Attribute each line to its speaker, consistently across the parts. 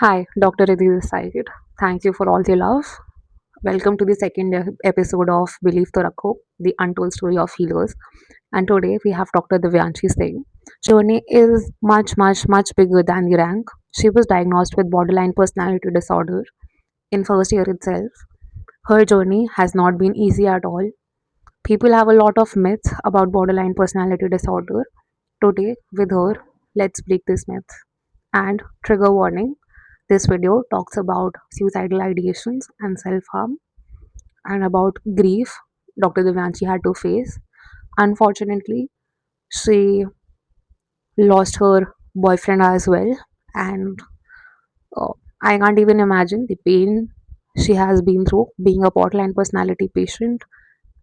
Speaker 1: Hi, Dr. Riddhi this side. Thank you for all the love. Welcome to the second episode of Believe to Rakho, the untold story of healers. And today we have Dr. Divyanshi Singh. Journey is much bigger than the rank. She was diagnosed with borderline personality disorder in first year itself. Her journey has not been easy at all. People have a lot of myths about borderline personality disorder. Today, with her, let's break this myth. And trigger warning, this video talks about suicidal ideations and self harm and about grief Dr. Divyanshi had to face. Unfortunately, she lost her boyfriend as well, and uh, I can't even imagine the pain she has been through being a borderline personality patient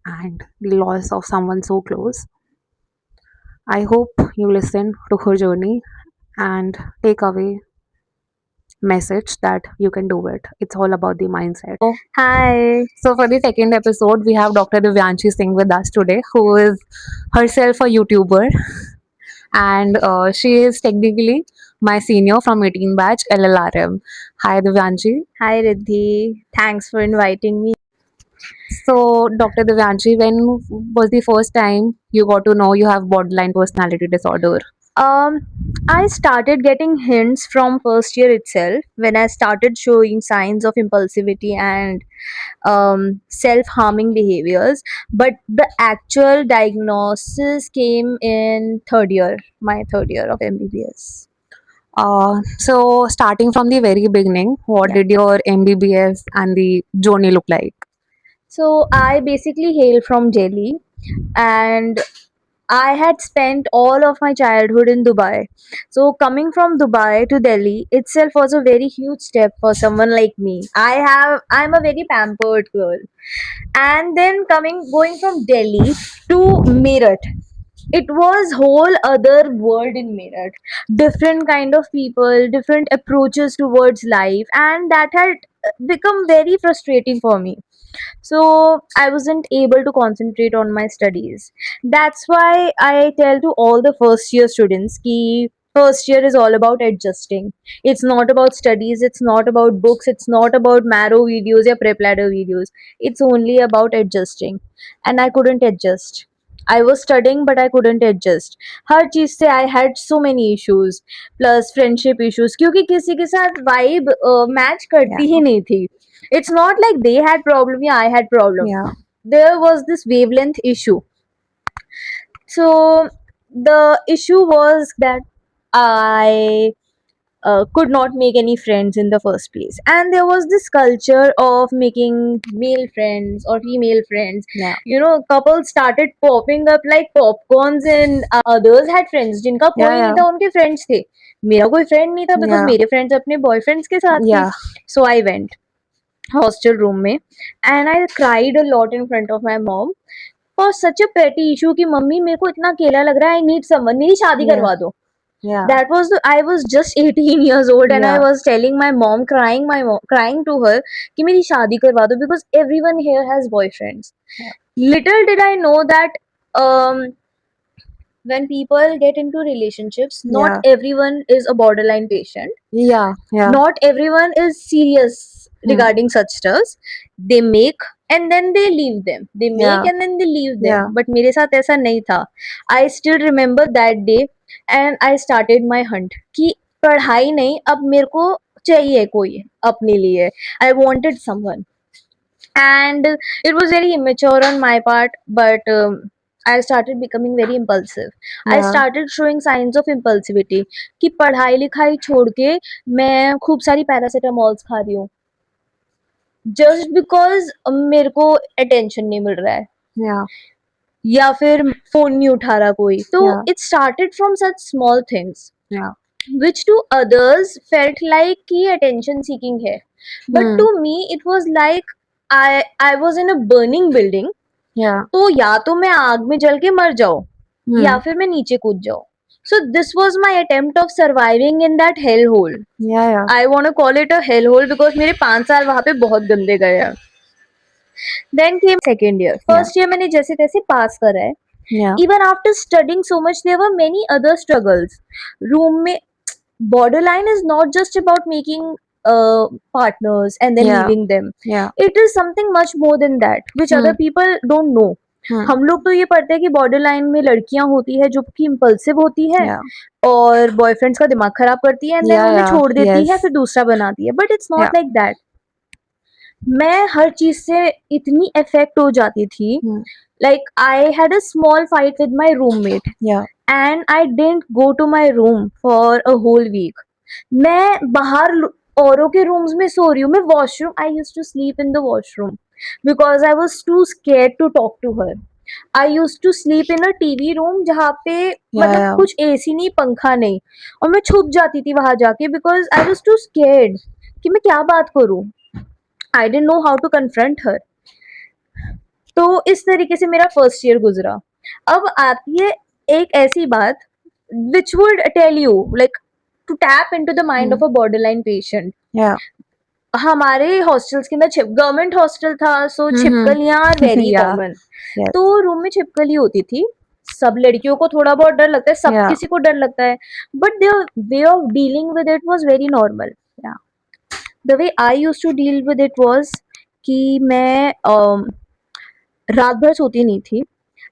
Speaker 1: and the loss of someone so close. I hope you listen to her journey and take away message that you can do it. It's all about the mindset.
Speaker 2: Hi.
Speaker 1: So for the second episode, we have Dr. Divyanshi Singh with us today, who is herself a YouTuber, and she is technically my senior from 18 batch LLRM. Hi Divyanshi.
Speaker 2: Hi, Riddhi. Thanks for inviting me.
Speaker 1: So Dr. Divyanshi, when was the first time you got to know you have borderline personality disorder?
Speaker 2: Um, I started getting hints from first year itself when I started showing signs of impulsivity and self-harming behaviors. But the actual diagnosis came in my third year of MBBS.
Speaker 1: So starting from the very beginning, what
Speaker 2: Yeah.
Speaker 1: did your MBBS and the journey look like?
Speaker 2: So I basically hail from Delhi, and I had spent all of my childhood in Dubai. So coming from Dubai to Delhi itself was a very huge step for someone like me. I'm a very pampered girl. And then going from Delhi to Meerut, it was whole other world in Meerut. Different kind of people, different approaches towards life, and that had become very frustrating for me. So I wasn't able to concentrate on my studies. That's why I tell to all the first year students ki first year is all about adjusting. It's not about studies, it's not about books, it's not about marrow videos or prep ladder videos. It's only about adjusting. And I couldn't adjust. I was studying but I couldn't adjust. हर चीज से I had so many issues plus friendship issues क्योंकि किसी के साथ vibe match
Speaker 1: Yeah.
Speaker 2: करती ही नहीं थी. It's not like they had problem, yeah, I had problem.
Speaker 1: Yeah.
Speaker 2: There was this wavelength issue. So the issue was that I could not make any friends in the first place, and there was this culture of making male friends or female friends.
Speaker 1: Yeah.
Speaker 2: Couples started popping up like popcorns, and others had friends जिनका
Speaker 1: Yeah.
Speaker 2: कोई नहीं
Speaker 1: Yeah.
Speaker 2: था उनके friends थे. मेरा कोई friend नहीं था because
Speaker 1: Yeah.
Speaker 2: मेरे friends अपने boyfriends के साथ थे.
Speaker 1: Yeah.
Speaker 2: So I went hostel room में and I cried a lot in front of my mom for such a petty issue कि मम्मी मेरे को इतना अकेला लग रहा है, I need someone, मेरी शादी
Speaker 1: Yeah.
Speaker 2: करवा दो.
Speaker 1: Yeah.
Speaker 2: That was I was just 18 years old and I
Speaker 1: Yeah.
Speaker 2: was telling crying to her कि मेरी शादी करवा दो because everyone here has boyfriends.
Speaker 1: Yeah.
Speaker 2: Little did I know that um when people get into relationships, not
Speaker 1: Yeah.
Speaker 2: everyone is a borderline patient.
Speaker 1: Yeah. Yeah.
Speaker 2: Not everyone is serious
Speaker 1: Hmm.
Speaker 2: regarding such stuff. They make and then they leave them. They make
Speaker 1: Yeah.
Speaker 2: and then they leave them.
Speaker 1: Yeah.
Speaker 2: But मेरे साथ ऐसा नहीं था. I still remember that day and I started my hunt कि पढ़ाई नहीं अब मेरे को चाहिए कोई अपने लिए. I wanted someone and it was very immature on my part, but I started becoming very impulsive. I
Speaker 1: Yeah.
Speaker 2: started showing signs of impulsivity कि पढ़ाई लिखाई छोड़ के मैं खूब सारी पैरासिटामॉल्स खा रही हूँ just because मेरे को attention नहीं मिल रहा है
Speaker 1: Yeah.
Speaker 2: या फिर फोन नहीं उठा रहा कोई तो
Speaker 1: Yeah.
Speaker 2: it started from such small things
Speaker 1: Yeah.
Speaker 2: which to others felt like कि attention seeking है but
Speaker 1: Hmm.
Speaker 2: to me it was like I was in a burning building.
Speaker 1: Yeah.
Speaker 2: तो या तो मैं आग में जल के मर जाऊं या
Speaker 1: Hmm.
Speaker 2: फिर मैं नीचे कूद जाऊं. So this was my attempt of surviving in that hell hole.
Speaker 1: Yeah. Yeah.
Speaker 2: I want to call it a hell hole because मेरे 5 साल वहां पे बहुत गंदे गए हैं. Then came second year. First year मैंने जैसे तैसे पास करा है.
Speaker 1: Yeah.
Speaker 2: Even after studying so much, there were many other struggles. Room में borderline is not just about making partners and then
Speaker 1: Yeah.
Speaker 2: leaving them.
Speaker 1: Yeah.
Speaker 2: It is something much more than that, which other people don't know. हम लोग तो ये पढ़ते हैं कि border line में लड़कियां होती है जो कि इम्पल्सिव होती है
Speaker 1: Yeah.
Speaker 2: और बॉयफ्रेंड्स का दिमाग खराब करती है एंड देन
Speaker 1: Yeah.
Speaker 2: उन्हें
Speaker 1: Yeah.
Speaker 2: छोड़ देती है
Speaker 1: Yes.
Speaker 2: फिर दूसरा बनाती है, but it's
Speaker 1: Yeah.
Speaker 2: Not like that. मैं हर चीज से इतनी अफेक्ट हो जाती थी. Like I had a small fight with my roommate
Speaker 1: Yeah.
Speaker 2: And I didn't go to my room for a whole week. मैं बाहर औरों के रूम्स में सो रही हूँ. मैं washroom, I used to sleep in the washroom because I was too scared to talk to her. I used to sleep in a TV room जहाँ पे मतलब
Speaker 1: Yeah.
Speaker 2: कुछ एसी नहीं, पंखा नहीं, और मैं छुप जाती थी वहां जाके because I was too scared कि मैं क्या बात करूँ. I didn't know how to confront her. तो इस तरीके से मेरा फर्स्ट ईयर गुजरा. अब आती है एक ऐसी बात which would tell you like to tap into the mind of a borderline patient.
Speaker 1: Yeah.
Speaker 2: हमारे हॉस्टल्स के अंदर गवर्नमेंट हॉस्टल था, सो छिपकलियां are very
Speaker 1: Yeah.
Speaker 2: Common.
Speaker 1: Yes.
Speaker 2: तो रूम में छिपकली होती थी. सब लड़कियों को थोड़ा बहुत डर लगता है, सब
Speaker 1: Yeah.
Speaker 2: किसी को डर लगता है, but the way of dealing with it was very normal.
Speaker 1: Yeah.
Speaker 2: The way I used to deal with it was कि मैं रात भर सोती नहीं थी.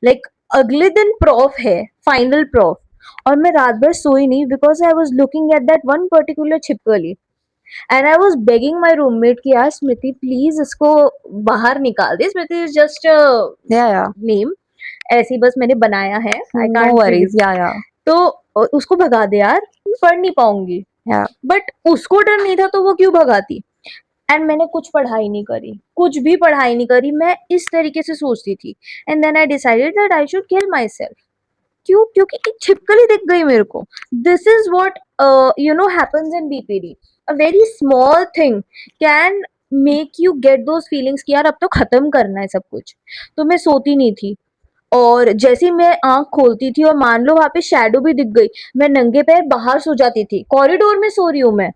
Speaker 2: लाइक अगले दिन प्रॉफ है, फाइनल प्रॉफ, और मैं रात भर सोई नहीं because I was looking at that one particular छिपकली and I was begging my roommate कि यार स्मृति प्लीज इसको बाहर निकाल दे. Smriti is just
Speaker 1: Yeah. Yeah.
Speaker 2: Name, ऐसी बस मैंने बनाया है. I
Speaker 1: No
Speaker 2: can't
Speaker 1: worries. Yeah. Yeah.
Speaker 2: तो उसको भगा दे यार, पढ़ नहीं पाऊंगी.
Speaker 1: Yeah.
Speaker 2: बट उसको डर नहीं था तो वो क्यों भगाती. एंड मैंने कुछ पढ़ाई नहीं करी, कुछ भी पढ़ाई नहीं करी. मैं इस तरीके से सोचती थी and then I decided that I should kill myself. क्यों? क्योंकि एक छिपकली दिख गई मेरे को. This is what you know happens in BPD. A very small thing can make you get those feelings कि यार अब तो खत्म करना है सब कुछ. तो मैं सोती नहीं थी, और जैसे ही मैं आंख खोलती थी और मान लो वहां पे शैडो भी दिख गई, मैं नंगे पैर बाहर सो जाती थी. कॉरिडोर में सो रही हूँ मैं,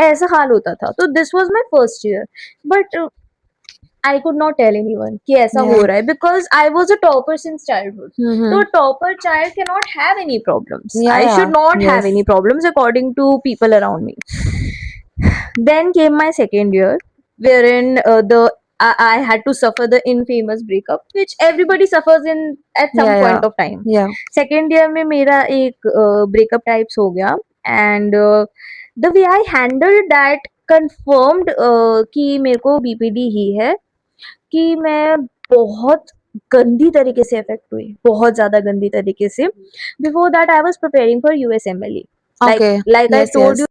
Speaker 2: ऐसा हाल होता था. तो this was my first year, but I could not tell anyone कि ऐसा हो रहा है because I was a topper since childhood. तो topper child can not have any problems.
Speaker 1: Yeah.
Speaker 2: I should
Speaker 1: Yeah.
Speaker 2: Not have
Speaker 1: Yes.
Speaker 2: Any problems according to people around me. Then came my second year, wherein I had to suffer the infamous breakup, which everybody suffers in at some
Speaker 1: Yeah.
Speaker 2: point
Speaker 1: Yeah.
Speaker 2: of time.
Speaker 1: Yeah.
Speaker 2: Second year में मेरा एक breakup types हो गया, and the way I handled that confirmed कि मेरे को BPD ही है, कि मैं बहुत गंदी तरीके से अफेक्ट हुई, बहुत ज्यादा गंदी तरीके से. Before that I was preparing for USMLE.
Speaker 1: Okay.
Speaker 2: Like I
Speaker 1: Yes.
Speaker 2: told
Speaker 1: Yes.
Speaker 2: you,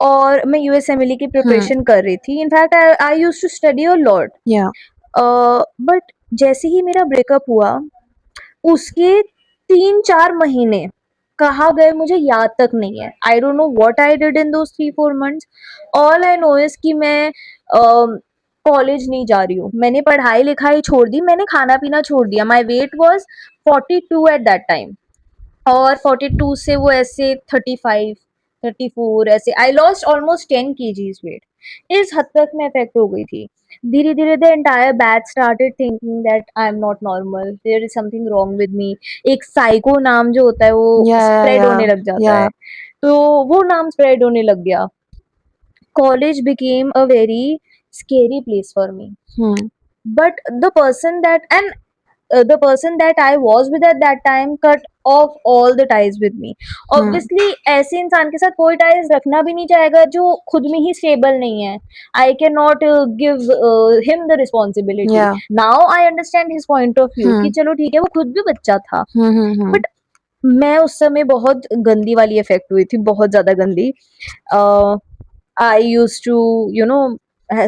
Speaker 2: और मैं USMLE की प्रिपरेशन कर रही थी. In fact I used to study a lot.
Speaker 1: Yeah.
Speaker 2: But जैसे ही मेरा ब्रेकअप हुआ, उसके 3-4 महीने कहाँ गए मुझे याद तक नहीं है. I don't know what I did in those 3-4 months. All I know is कि मैं कॉलेज नहीं जा रही हूँ. मैंने पढ़ाई लिखाई छोड़ दी, मैंने खाना पीना छोड़ दिया. My weight was 42 at that time, और 42 से वो ऐसे 35 34 ऐसे I lost almost 10 kgs weight. इस हद तक मैं अफेक्ट हो गई थी. धीरे धीरे the entire batch started thinking that I am not normal, there is something wrong with me. एक साइको नाम जो होता है वो
Speaker 1: Yeah.
Speaker 2: Spread
Speaker 1: Yeah.
Speaker 2: होने लग जाता
Speaker 1: Yeah.
Speaker 2: है. तो वो नाम स्प्रेड होने लग गया. College became a very scary place for me. But the person that I was with at that time cut off all the ties with me. Obviously ऐसे इंसान के साथ कोई ties रखना भी नहीं चाहेगा जो खुद में ही stable नहीं है. I cannot give him the responsibility.
Speaker 1: Yeah.
Speaker 2: Now I understand his point of view कि चलो ठीक है, वो खुद भी बच्चा था. But मैं उस समय बहुत गंदी वाली इफेक्ट हुई थी, बहुत ज्यादा गंदी. I used to, you know,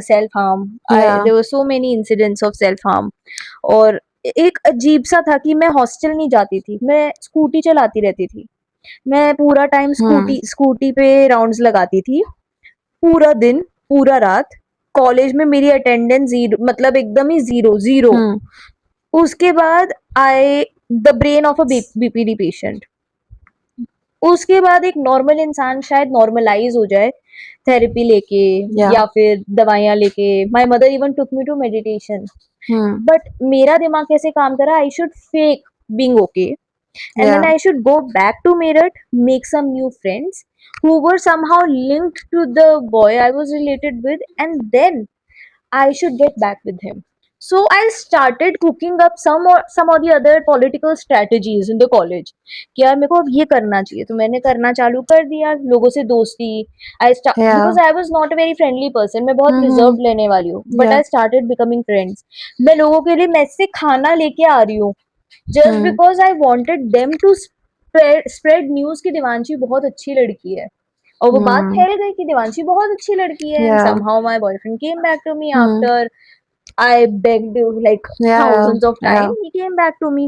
Speaker 2: self harm.
Speaker 1: Yeah.
Speaker 2: There were so many incidents of self harm. और एक अजीब सा था कि मैं हॉस्टल नहीं जाती थी, मैं स्कूटी चलाती रहती थी. मैं पूरा टाइम स्कूटी पे राउंड्स लगाती थी, पूरा दिन पूरा रात. कॉलेज में मेरी अटेंडेंस जीरो, मतलब एकदम ही जीरो जीरो. उसके बाद I the brain of a BPD patient. उसके बाद एक नॉर्मल इंसान शायद नॉर्मलाइज हो जाए थेरेपी लेके या फिर दवाइयाँ लेके. My mother even took me to meditation. But मेरा दिमाग कैसे काम करा, I should fake being okay and then I should go back to Meerut, make some new friends. who were somehow linked to the boy I was related with, and then I should get back with him. So I started cooking up some or the other political strategies in the college कि यार मेरे को अब ये करना चाहिए, तो मैंने करना चालू कर दिया लोगों से दोस्ती।
Speaker 1: Yeah.
Speaker 2: Because I was not a very friendly person, मैं बहुत
Speaker 1: Mm-hmm.
Speaker 2: रिजर्व लेने वाली हूँ, but
Speaker 1: Yeah.
Speaker 2: I started becoming friends. मैं लोगों के लिए मेस से खाना लेके आ रही हूँ just
Speaker 1: Hmm.
Speaker 2: Because I wanted them to spread news की देवांशी बहुत अच्छी लड़की है, और वो बात
Speaker 1: Hmm.
Speaker 2: फैल गई कि देवांशी बहुत अच्छी लड़की है। And
Speaker 1: Yeah.
Speaker 2: somehow my boyfriend came back to me
Speaker 1: Hmm.
Speaker 2: after I begged like
Speaker 1: Yeah.
Speaker 2: thousands of
Speaker 1: Yeah.
Speaker 2: time. He came back to me.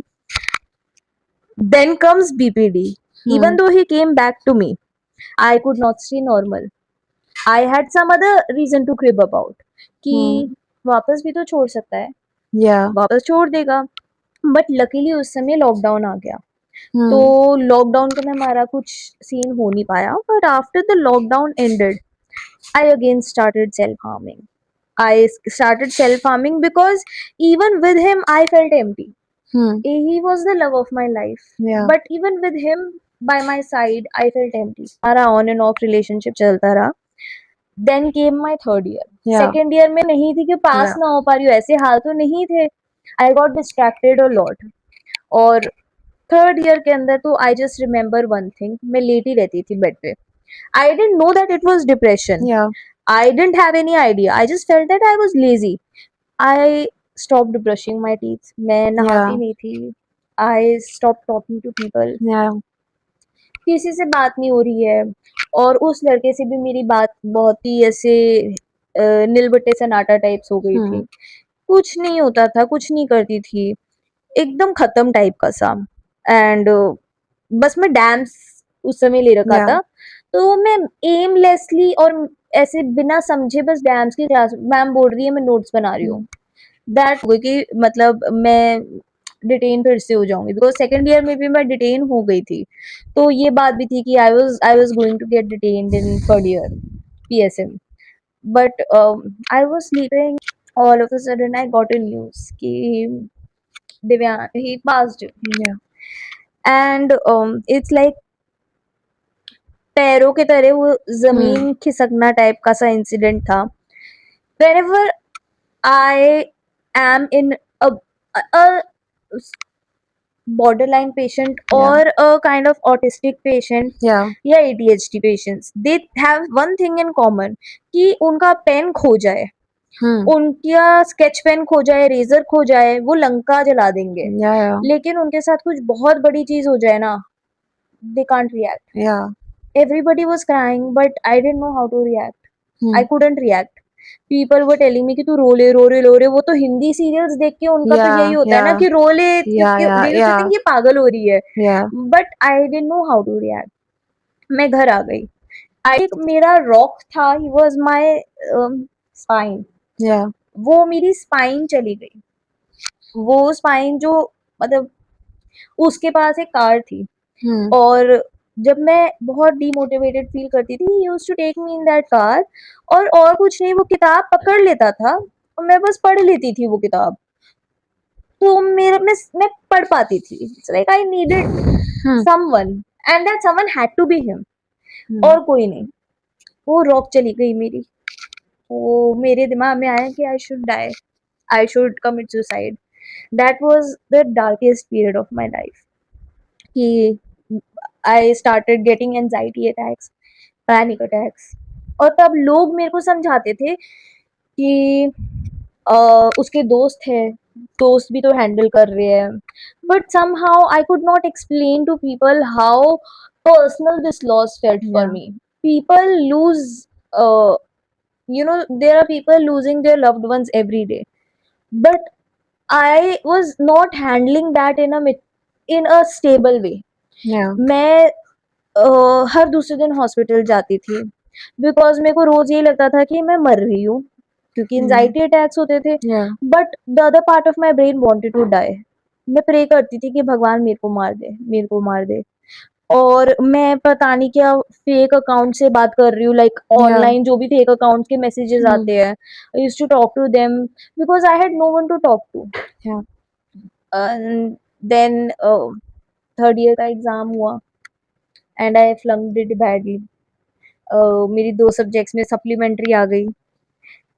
Speaker 2: Then comes BPD.
Speaker 1: Hmm.
Speaker 2: Even though he came back to me, I could not stay normal. I had some other reason to crib about कि
Speaker 1: Hmm.
Speaker 2: वापस भी तो छोड़ सकता है,
Speaker 1: Yeah.
Speaker 2: वापस छोड़ देगा। बट लकीली उस समय लॉकडाउन आ गया, तो
Speaker 1: Hmm.
Speaker 2: लॉकडाउन के में हमारा कुछ सीन हो नहीं पाया। But after the lockdown ended, I again started self harming. I started self harming because even with him, I felt empty.
Speaker 1: Hmm.
Speaker 2: He was the love of my life,
Speaker 1: Yeah.
Speaker 2: but even with him by my side, I felt empty. हमारा on and off relationship चलता रहा. Then came my third year.
Speaker 1: Yeah.
Speaker 2: Second year में नहीं थी कि पास
Speaker 1: Yeah.
Speaker 2: ना हो पा रही हूँ, ऐसे हाल तो नहीं थे. I got distracted a lot. और थर्ड ईयर के अंदर तो I just remember one thing, मैं लेटी रहती थी बेड पे. आई didn't know that it was depression.
Speaker 1: Yeah.
Speaker 2: I didn't have any idea. I just felt that I was lazy. I stopped brushing my teeth. मैं नहाती
Speaker 1: Yeah.
Speaker 2: नहीं थी. I stopped talking to people.
Speaker 1: Yeah.
Speaker 2: किसी से बात नहीं हो रही है, और उस लड़के से भी मेरी बात बहुत ही ऐसे नीलबट्टे सन्नाटा टाइप्स हो गई
Speaker 1: Hmm.
Speaker 2: थी. कुछ नहीं होता था, कुछ नहीं करती थी, एकदम खत्म टाइप का सा. एंड बस मैं डांस उस समय ले रखा
Speaker 1: Yeah.
Speaker 2: था, तो मैं एमलेसली और ऐसे बिना समझे बस डैम्स की क्लास, मैम बोल रही है मैं नोट्स बना रही हूँ,
Speaker 1: Hmm.
Speaker 2: दैट हो गई कि मतलब मैं डिटेन फिर से हो जाऊंगी, बिकॉज सेकंड ईयर में भी मैं डिटेन हो गई थी. तो ये बात भी थी कि I was going to get detained in third year PSM. But I was sleeping, all of a sudden I got a news कि दिव्या ही passed.
Speaker 1: Yeah.
Speaker 2: And it's like पैरों के तरह वो
Speaker 1: Hmm.
Speaker 2: जमीन खिसकना टाइप का सा इंसिडेंट था. whenever I am in a borderline patient
Speaker 1: Yeah.
Speaker 2: or a kind of autistic patient
Speaker 1: Yeah.
Speaker 2: या ADHD patients, they have one thing in common कि उनका पेन खो जाए,
Speaker 1: Hmm.
Speaker 2: उनका स्केच पेन खो जाए, रेजर खो जाए, वो लंका जला देंगे.
Speaker 1: Yeah. Yeah.
Speaker 2: लेकिन उनके साथ कुछ बहुत बड़ी चीज हो जाए ना, they can't react.
Speaker 1: Yeah.
Speaker 2: Everybody was crying, but I didn't know how to react. I
Speaker 1: Hmm.
Speaker 2: couldn't react. People were telling me कि तू रो ले रो ले रो ले. वो तो हिंदी सीरियल्स देख के उनका तो यही
Speaker 1: Yeah.
Speaker 2: होता है ना
Speaker 1: Yeah.
Speaker 2: कि रो ले,
Speaker 1: Yeah.
Speaker 2: क्योंकि
Speaker 1: Yeah.
Speaker 2: they used to
Speaker 1: Yeah.
Speaker 2: think ये पागल हो रही है.
Speaker 1: Yeah.
Speaker 2: But I didn't know how to react. मैं घर आ गई. I मेरा रॉक था, he was my spine.
Speaker 1: Yeah.
Speaker 2: वो मेरी स्पाइन चली गई. वो स्पाइन जो मतलब उसके पास एक कार थी,
Speaker 1: Hmm.
Speaker 2: और जब मैं बहुत डीमोटिवेटेड फील करती थी, he used to take me in that car, और कुछ नहीं, वो किताब पकड़ लेता था और मैं बस पढ़ लेती थी वो किताब. तो मेरा मैं पढ़ पाती थी. It's like I needed
Speaker 1: Hmm.
Speaker 2: Someone, and that someone had to be him.
Speaker 1: Hmm.
Speaker 2: और कोई नहीं. वो रॉक चली गई मेरी. वो मेरे दिमाग में आया कि I should die, I should commit suicide. That was the darkest period of my life कि I started getting anxiety attacks, panic attacks. और तब लोग मेरे को समझाते थे कि उसके दोस्त है, दोस्त भी तो हैंडल कर रहे हैं. But somehow I could not explain to people how personal this loss felt for
Speaker 1: Yeah.
Speaker 2: me. People lose, uh, there are people losing their loved ones every day, but I was not handling that in a stable way.
Speaker 1: Yeah.
Speaker 2: मैं हर दूसरे दिन hospital जाती थी, because मेरे को रोज यही लगता था कि मैं मर रही हूँ, क्योंकि
Speaker 1: Hmm.
Speaker 2: एंजाइटी अटैक्स होते थे.
Speaker 1: Yeah.
Speaker 2: But the other part of my brain wanted to die. मैं प्रे करती थी कि भगवान मेरे को मार दे, मेरे को मार दे. और मैं पता नहीं क्या फेक अकाउंट से बात कर रही हूँ, लाइक
Speaker 1: Yeah.
Speaker 2: ऑनलाइन जो भी फेक अकाउंट के मैसेजेस
Speaker 1: Hmm.
Speaker 2: आते हैं, I used to talk to them because I had no one to talk to.
Speaker 1: Yeah.
Speaker 2: Then third year का एग्जाम हुआ, and I flunked it badly. मेरी 2 subjects में supplementary आ गई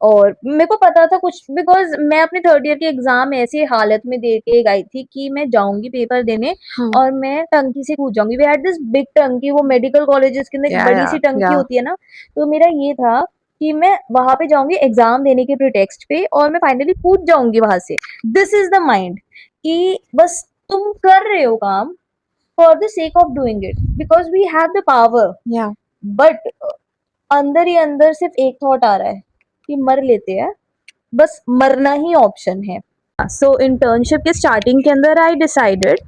Speaker 2: और मेरे को पता था कुछ बिकॉज़ मैं अपने 3rd ईयर के एग्ज़ाम ऐसी हालत में दे के गई थी कि मैं जाऊँगी पेपर देने और मैं टंकी से कूद जाऊँगी। वी हैड दिस बिग टंकी, वो मेडिकल कॉलेजेस के अंदर एक
Speaker 1: Yeah,
Speaker 2: बड़ी-सी
Speaker 1: yeah,
Speaker 2: टंकी
Speaker 1: yeah.
Speaker 2: होती है ना, तो मेरा ये था कि मैं वहाँ पे जाऊँगी एग्ज़ाम देने के प्रीटेक्स्ट पे और मैं फाइनली कूद जाऊँगी वहाँ से। दिस इज़ द माइंड कि बस तुम कर रहे हो काम for the sake of doing it because we have the power
Speaker 1: Yeah.
Speaker 2: But अंदर ही अंदर सिर्फ एक थॉट आ रहा है कि मर लेते हैं, बस मरना ही ऑप्शन है। सो इंटर्नशिप के स्टार्टिंग के अंदर आई डिसाइडेड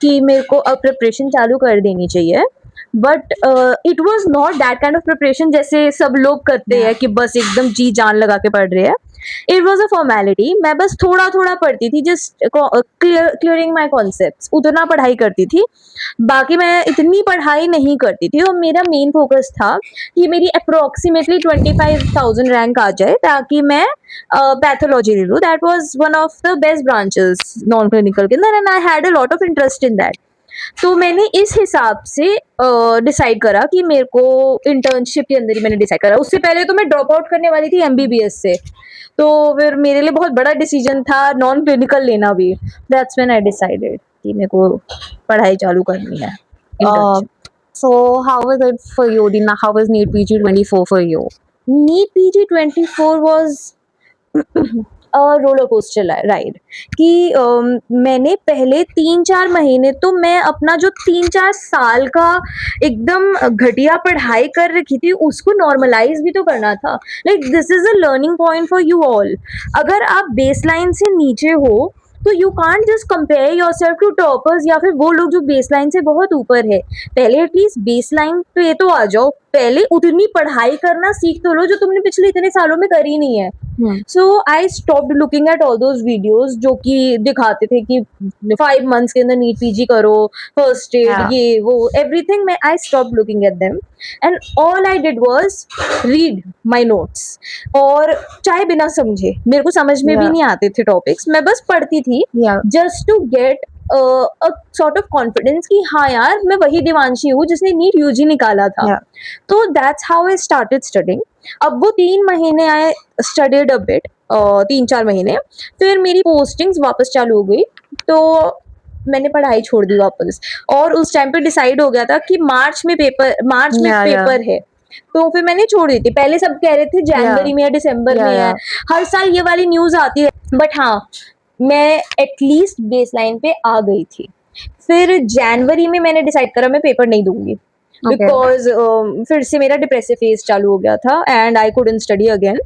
Speaker 2: कि मेरे को अब प्रिपरेशन चालू कर देनी चाहिए but it was not that kind of preparation जैसे सब लोग करते
Speaker 1: Yeah.
Speaker 2: हैं कि बस एकदम जी जान लगा के पढ़ रहे हैं। इट वाज अ फॉर्मेलिटी, मैं बस थोड़ा थोड़ा पढ़ती थी, जस्ट क्लियरिंग माय कॉन्सेप्ट्स, उतना पढ़ाई करती थी। बाकी मैं इतनी पढ़ाई नहीं करती थी और मेरा मेन फोकस था कि मेरी अप्रोक्सीमेटली 25,000 रैंक आ जाए ताकि मैं पैथोलॉजी ले लूँ। That was one of the best branches non clinical के अंदर and I had a lot of interest in that. तो मैंने इस हिसाब से डिसाइड करा कि मेरे को इंटर्नशिप के अंदर ही मैंने डिसाइड करा। उससे पहले तो मैं ड्रॉप आउट करने वाली थी एमबीबीएस से, तो फिर मेरे लिए बहुत बड़ा डिसीजन था नॉन क्लिनिकल लेना भी। दैट्स व्हेन आई डिसाइडेड कि मेरे को पढ़ाई चालू करनी है
Speaker 1: Uh,
Speaker 2: internship.
Speaker 1: so how was it for you, Dina? How was NEET PG 24 for you?
Speaker 2: NEET PG 24 was roller coaster ride कि मैंने पहले 3-4 महीने तो मैं अपना जो 3-4 साल का एकदम घटिया पढ़ाई कर रखी थी उसको नॉर्मलाइज भी तो करना था। Like this is a learning point for you all. अगर आप बेसलाइन से नीचे हो तो you can't just compare yourself to toppers या फिर वो लोग जो बेसलाइन से बहुत ऊपर है। पहले एटलीस्ट बेसलाइन पे तो आ जाओ, पहले उतनी पढ़ाई करना सीख तो लो जो तुमने पिछले इतने सालों में करी नहीं है। So I stopped looking at all those videos जो कि दिखाते थे कि 5 मंथ्स के अंदर नीट पीजी करो, फर्स्ट एड,
Speaker 1: Yeah.
Speaker 2: ये वो एवरीथिंग। मैं I stopped looking at them and all I did was read my notes. और चाहे बिना समझे, मेरे को समझ में भी
Speaker 1: Yeah.
Speaker 2: नहीं आते थे टॉपिक्स, मैं बस पढ़ती थी
Speaker 1: Yeah.
Speaker 2: Just to get a sort of confidence कि हाँ यार मैं वही दिवांशी हूँ जिसने नीट यूजी निकाला था।
Speaker 1: Yeah.
Speaker 2: तो that's how I started studying. अब वो 3 महीने आई स्टडीड अ बिट, 3-4 महीने, फिर मेरी पोस्टिंग्स वापस चालू हो गई तो मैंने पढ़ाई छोड़ दी वापस। और उस टाइम पे डिसाइड हो गया था कि मार्च में
Speaker 1: Yeah, yeah.
Speaker 2: पेपर है, तो फिर मैंने छोड़ दी थी। पहले सब कह रहे थे जनवरी में या दिसंबर
Speaker 1: Yeah,
Speaker 2: में है,
Speaker 1: yeah.
Speaker 2: हर साल ये वाली न्यूज आती है बट हाँ मैं एटलीस्ट बेसलाइन पे आ गई थी। फिर जनवरी में मैंने डिसाइड करा मैं पेपर नहीं दूंगी
Speaker 1: Okay.
Speaker 2: बिकॉज फिर से मेरा डिप्रेसिव फेज चालू हो गया था and I couldn't study again.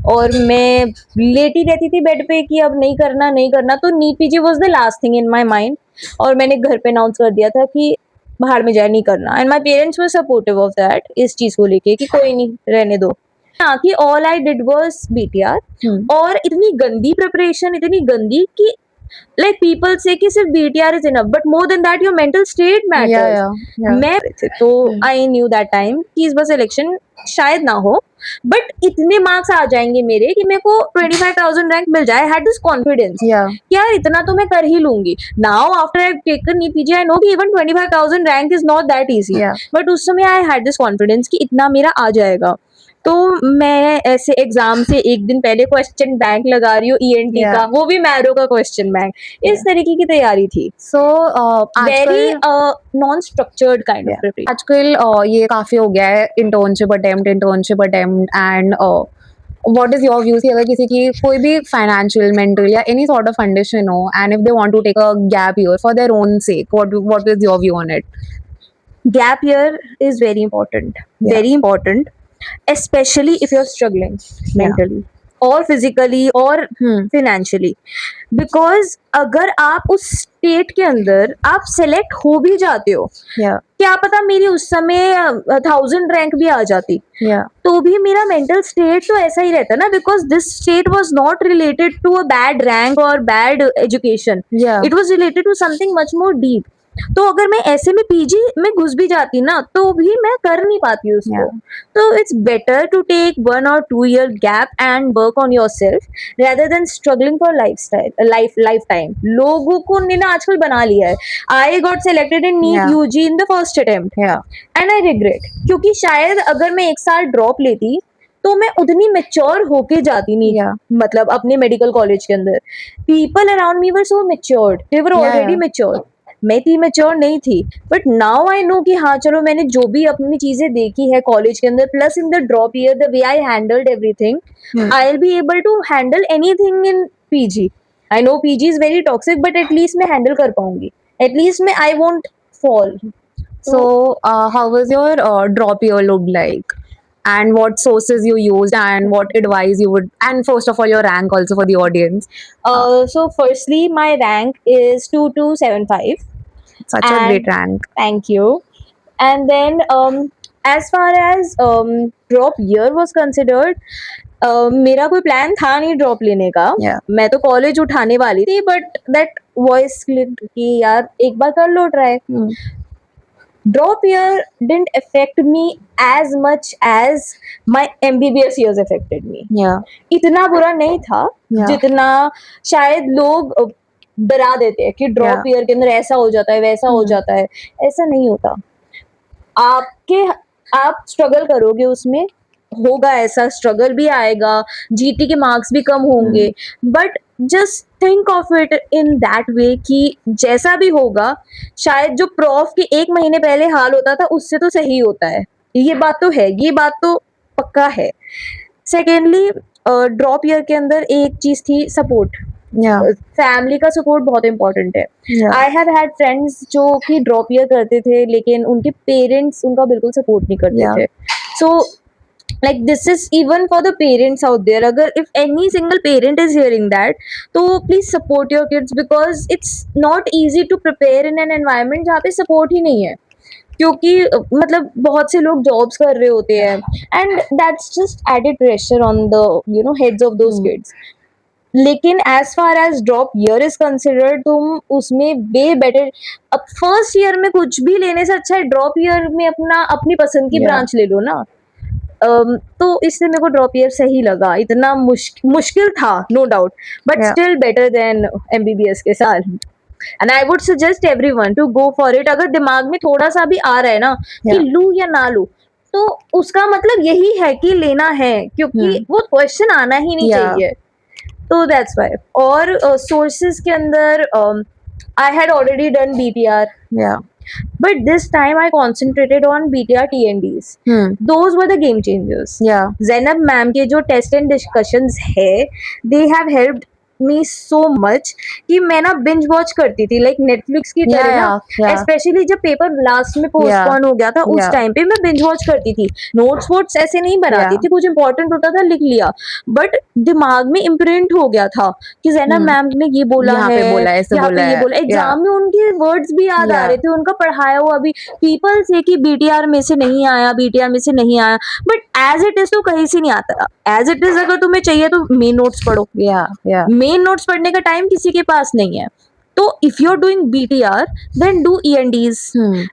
Speaker 2: और मैं लेटी रहती थी बेड पे कि अब नहीं करना नहीं करना, तो NEET PG was the last thing in my mind. और मैंने घर पे अनाउंस कर दिया था कि बाहर में जाए, नहीं करना। And my parents were supportive of that, इस चीज को लेके कि कोई नहीं रहने दो। हाँ कि all I did was BTR. और इतनी गंदी प्रिपरेशन, इतनी गंदी कि like people say कि सिर्फ BTR is enough but more than that your mental state matters।
Speaker 1: Yeah, yeah.
Speaker 2: मैं तो I knew that time कि इस बार सिलेक्शन शायद ना हो बट इतने मार्क्स आ जाएंगे मेरे कि मेरे को 25,000 रैंक मिल जाए। Had this confidence
Speaker 1: Yeah.
Speaker 2: कि यार इतना तो मैं कर ही लूंगी। Now after I taken NEET PG I know कि even 25,000 rank is not that easy,
Speaker 1: Yeah.
Speaker 2: But उस समय आई हैड दिस कॉन्फिडेंस कि इतना मेरा आ जाएगा। तो मैं ऐसे एग्जाम से एक दिन पहले क्वेश्चन बैंक लगा रही हूँ ईएनटी
Speaker 1: Yeah.
Speaker 2: का, वो भी मैरो का क्वेश्चन बैंक, इस तरीके की तैयारी थी।
Speaker 1: So,
Speaker 2: वेरी
Speaker 1: आजकल
Speaker 2: non structured kind of preparation.
Speaker 1: आजकल ये काफी हो गया है, internship attempt and what is your views कि अगर किसी की कोई भी financial, mental या any sort of condition हो and if they want to take a gap year for their own sake, what is your view on it?
Speaker 2: Gap year is very important,
Speaker 1: Yeah.
Speaker 2: very important, especially if you're struggling mentally or physically or financially, because अगर आप उस state के अंदर आप select हो भी जाते हो,
Speaker 1: Yeah.
Speaker 2: क्या पता मेरी उस समय 1000 रैंक भी आ जाती,
Speaker 1: Yeah.
Speaker 2: तो भी मेरा मेंटल स्टेट तो ऐसा ही रहता ना, because this state was not related to a bad rank और bad education.
Speaker 1: Yeah.
Speaker 2: It was related to something much more deep. तो अगर मैं ऐसे में पीजी में घुस भी जाती ना तो भी मैं कर नहीं पाती उसको।
Speaker 1: Yeah.
Speaker 2: तो it's better to take 1 or 2 year gap and work on yourself rather than struggling for lifetime. लोगों को ने ना आजकल बना लिया है। I got selected in NEET
Speaker 1: Yeah.
Speaker 2: UG in the first attempt
Speaker 1: Yeah.
Speaker 2: And I regret, क्योंकि शायद अगर मैं 1 साल ड्रॉप लेती तो मैं उतनी मेच्योर होके जाती नहीं।
Speaker 1: Yeah.
Speaker 2: मतलब अपने मेडिकल कॉलेज के अंदर पीपल अराउंड मी वर सो मेच्योर्ड, दे वर
Speaker 1: Yeah,
Speaker 2: ऑलरेडी
Speaker 1: yeah.
Speaker 2: मेच्योर। मैं इतनी मेच्योर नहीं थी, बट नाउ आई नो कि हाँ चलो मैंने जो भी अपनी चीजें देखी है कॉलेज के अंदर plus in the drop year the way I handled everything, I will be able to handle anything in PG. I know PG is very toxic but at least मैं हैंडल कर पाऊंगी, एटलीस्ट मैं I won't fall.
Speaker 1: So, how was your drop year look like? And what sources you used, and what advice you would, and first of all, your rank also for the audience.
Speaker 2: So firstly my rank is 2275
Speaker 1: Such a
Speaker 2: and
Speaker 1: great rank.
Speaker 2: thank you. And then as far as drop year was considered, मेरा कोई plan था नहीं drop लेने का।
Speaker 1: Yeah.
Speaker 2: मैं तो college उठाने वाली थी बट दैट वॉइस क्लिक कि यार एक बार कर लो try.
Speaker 1: Hmm.
Speaker 2: Drop year didn't affect me as much as my MBBS years affected me.
Speaker 1: Yeah.
Speaker 2: इतना बुरा नहीं था
Speaker 1: Yeah.
Speaker 2: जितना शायद लोग डरा देते हैं कि ड्रॉप
Speaker 1: Yeah.
Speaker 2: ईयर के अंदर ऐसा हो जाता है वैसा हो जाता है। ऐसा नहीं होता। आप स्ट्रगल करोगे उसमें, होगा ऐसा, स्ट्रगल भी आएगा, जीटी के मार्क्स भी कम होंगे, but just think of it in that way कि जैसा भी होगा शायद जो प्रॉफ के 1 महीने पहले हाल होता था उससे तो सही होता है। ये बात तो है, ये बात तो पक्का है। सेकेंडली ड्रॉप ईयर के अंदर एक चीज थी सपोर्ट।
Speaker 1: Yeah.
Speaker 2: फैमिली का सपोर्ट बहुत इंपॉर्टेंट है।
Speaker 1: Yeah.
Speaker 2: I have had friends जो कि ड्रॉप ईयर करते थे लेकिन उनके पेरेंट्स उनका बिल्कुल सपोर्ट नहीं करते
Speaker 1: Yeah.
Speaker 2: थे। सो like this is even for the parents out there, अगर if any single parent is hearing that तो please support your kids because it's not easy to prepare in an environment जहाँ पे support ही नहीं है, क्योंकि मतलब बहुत से लोग जॉब्स कर रहे होते हैं and that's just added pressure on the heads of those kids. लेकिन as far as drop year is considered तुम उसमें वे बेटर, अब फर्स्ट ईयर में कुछ भी लेने से अच्छा है ड्रॉप ईयर में अपनी पसंद की
Speaker 1: Yeah.
Speaker 2: ब्रांच ले लो ना। तो इसलिए मेरे को ड्रॉप ईयर सही लगा। इतना मुश्किल था no doubt but
Speaker 1: Yeah.
Speaker 2: Still better than MBBS के साथ। And I would suggest everyone to go for it. अगर दिमाग में थोड़ा सा भी आ रहा है ना कि
Speaker 1: Yeah.
Speaker 2: लूं या ना लूं तो उसका मतलब यही है कि लेना है, क्योंकि वो क्वेश्चन आना ही नहीं
Speaker 1: Yeah.
Speaker 2: चाहिए। तो दैट्स वाई। और सोर्सेज के अंदर I had already done BTR
Speaker 1: Yeah.
Speaker 2: but this time I concentrated on BTR TNDs. Those were the game changers.
Speaker 1: Yeah.
Speaker 2: Zainab ma'am के जो टेस्ट एंड डिस्कशंस है they have helped me so much कि मैं ना binge watch करती थी like Netflix की
Speaker 1: Yeah,
Speaker 2: तरह ना।
Speaker 1: yeah.
Speaker 2: स्पेशली जब पेपर लास्ट में पोस्टपोन हो गया था उस
Speaker 1: Yeah.
Speaker 2: टाइम पे मैं बिंज वॉच करती थी। नोट्स वोट्स ऐसे नहीं बनाती
Speaker 1: Yeah.
Speaker 2: थी, कुछ इंपॉर्टेंट होता था लिख लिया बट दिमाग में इम्प्रिंट हो गया था कि जैनब मैम ने ये बोला
Speaker 1: यहाँ पे
Speaker 2: है,
Speaker 1: बोला है, ऐसे
Speaker 2: यहाँ
Speaker 1: बोला
Speaker 2: पे ये
Speaker 1: है।
Speaker 2: बोला। एग्जाम में उनके वर्ड्स भी याद आ
Speaker 1: Yeah.
Speaker 2: रहे थे, उनका पढ़ाया हुआ भी। पीपल से कि BTR में से नहीं आया, BTR में से नहीं आया, बट एज इट इज तो कहीं से नहीं आता। एज इट इज अगर तुम्हें चाहिए तो मेन नोट्स पढ़ो।
Speaker 1: Yeah. Yeah.
Speaker 2: मेन नोट्स पढ़ने का टाइम किसी के पास नहीं है। तो if you are doing BTR then do ENDs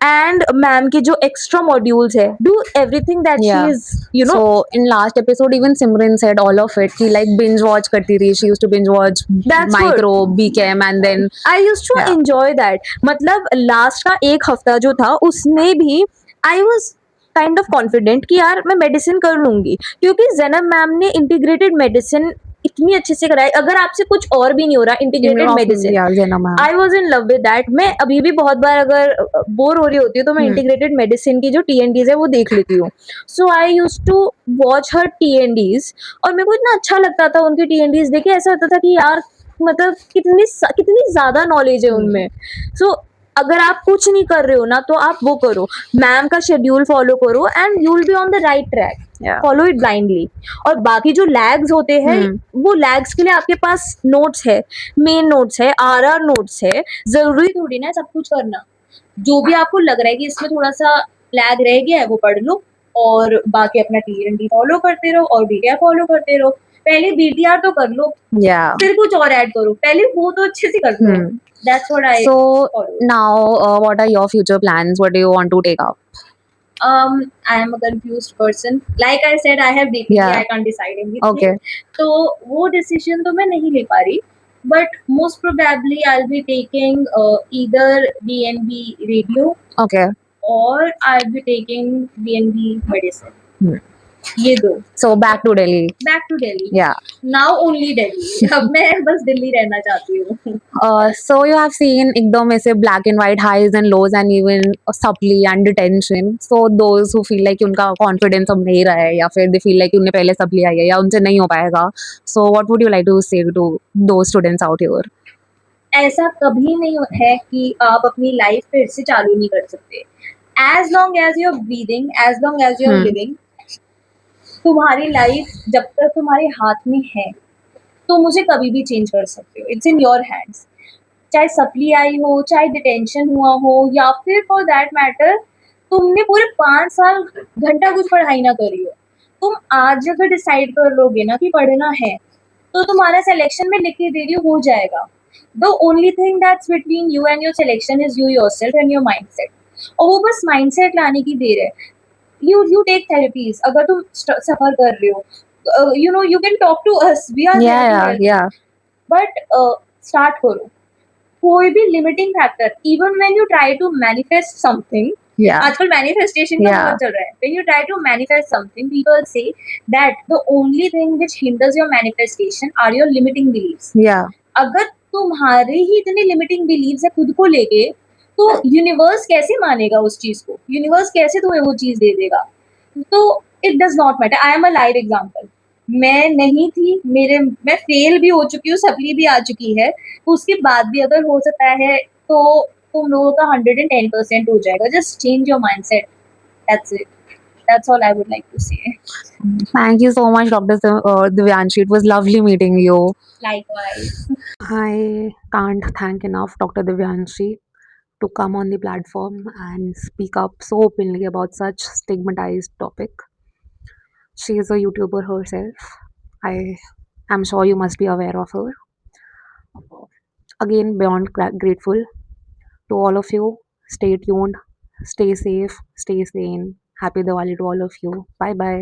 Speaker 2: and ma'am के जो एक्स्ट्रा मॉड्यूल्स है do everything that
Speaker 1: Yeah.
Speaker 2: She is
Speaker 1: So in last episode, even Simran said all of it. She like binge watch करती थी. She used to binge watch
Speaker 2: That's
Speaker 1: Micro, BChem, and then
Speaker 2: I used to
Speaker 1: Yeah.
Speaker 2: Enjoy that. मतलब last का एक हफ्ता जो था उसमें भी I was kind of confident कि यार मैं मेडिसिन कर लूंगी, क्योंकि जैनब मैम ने इंटीग्रेटेड मेडिसिन इतनी अच्छे से कराई। अगर आपसे कुछ और भी नहीं हो रहा integrated medicine,
Speaker 1: yeah, Zena ma'am.
Speaker 2: I was in love with that. मैं अभी भी बहुत बार अगर बोर हो रही होती हूँ तो मैं इंटीग्रेटेड मेडिसिन की जो TNDs है वो देख लेती हूँ। So I use to watch her TNDs और मेरे को इतना अच्छा लगता था उनकी TNDs देख के। ऐसा होता था कि यार मतलब कितनी ज्यादा नॉलेज है उनमें। सो अगर आप कुछ नहीं कर रहे हो ना तो आप वो करो, मैम का शेड्यूल फॉलो करो and you will be on the right track.
Speaker 1: Yeah.
Speaker 2: Follow it blindly. और बाकी जो लैग्स होते हैं वो लैग्स के लिए आपके पास नोट्स है, मेन नोट्स है, RR नोट्स है। जरूरी थोड़ी ना सब कुछ करना। जो भी आपको लग रहा है कि इसमें थोड़ा सा लैग रह गया है वो पढ़ लो और बाकी अपना TND फॉलो करते रहो और BTR फॉलो करते रहो। पहले बीटीआर तो कर लो,
Speaker 1: Yeah.
Speaker 2: फिर कुछ और ऐड करो, पहले वो तो अच्छे से कर लो. That's what I
Speaker 1: So
Speaker 2: follow.
Speaker 1: now, what are your future plans? What do you want to take up?
Speaker 2: I am a confused person. Like I said, I have DPT.
Speaker 1: Yeah.
Speaker 2: I can't decide anything.
Speaker 1: Okay.
Speaker 2: तो वो decision तो मैं नहीं ले पा रही. But most probably I'll be taking either DNB radio
Speaker 1: Okay.
Speaker 2: or I'll be taking DNB medicine. ये दो.
Speaker 1: So back to Delhi.
Speaker 2: Back to Delhi.
Speaker 1: Yeah.
Speaker 2: Now only Delhi. अब मैं बस दिल्ली रहना चाहती हूँ.
Speaker 1: So you have seen एकदम ऐसे black and white highs and lows and even supply and detention. So those who feel like कि उनका confidence अब नहीं रहा है या फिर they feel like कि उन्हें पहले supply आई है या उनसे नहीं हो पाएगा. So what would you like to say to those students out here?
Speaker 2: ऐसा कभी नहीं है कि आप अपनी लाइफ फिर से चालू नहीं कर सकते. As long as you're breathing, as long as you're living, तुम्हारी लाइफ जब तक तुम्हारे हाथ में है तो मुझे कभी भी चेंज कर सकते हो. It's in your hands. चाहे सप्ली आई हो, चाहे डिटेंशन हुआ हो, या फिर फॉर दैट मैटर तुमने पूरे 5 साल घंटा कुछ पढ़ाई ना करी हो, तुम आज अगर डिसाइड कर लोगे ना कि पढ़ना है तो तुम्हारा सिलेक्शन में लिख के दे रही हो जाएगा. The only thing that's between you and your selection is you yourself and your mindset. और वो बस माइंडसेट लाने की देर है. You take therapies अगर तुम सफर कर रहे हो. You know, you can talk to us. We are here to help.
Speaker 1: Yeah.
Speaker 2: But start करो. कोई भी limiting factor, even when you try to manifest something,
Speaker 1: Yeah.
Speaker 2: आजकल manifestation का
Speaker 1: Yeah.
Speaker 2: बहुत चल रहा है. When you try to manifest something, people say that the only thing which hinders your manifestation are your limiting beliefs.
Speaker 1: Yeah.
Speaker 2: अगर तुम्हारे ही इतने limiting beliefs है खुद को लेके, तो यूनिवर्स कैसे मानेगा उस चीज को? यूनिवर्स कैसे तुम्हें वो चीज दे देगा? तो it does not matter. I am a live example. मैं नहीं थी, मैं फेल भी हो चुकी हूँ, सप्ली भी आ चुकी है. उसके बाद भी अगर हो सकता है तो तुम लोगों का 110% हो जाएगा. Just change your mindset. That's it. That's all I would like to say.
Speaker 1: Thank you so much, Dr. Divyanshi. It was lovely meeting you.
Speaker 2: Likewise.
Speaker 1: I can't thank enough Dr. Divyanshi to come on the platform and speak up so openly about such stigmatized topic. She is a YouTuber herself. I am sure you must be aware of her. Again, beyond grateful to all of you. Stay tuned, stay safe, stay sane. Happy Diwali to all of you. Bye bye.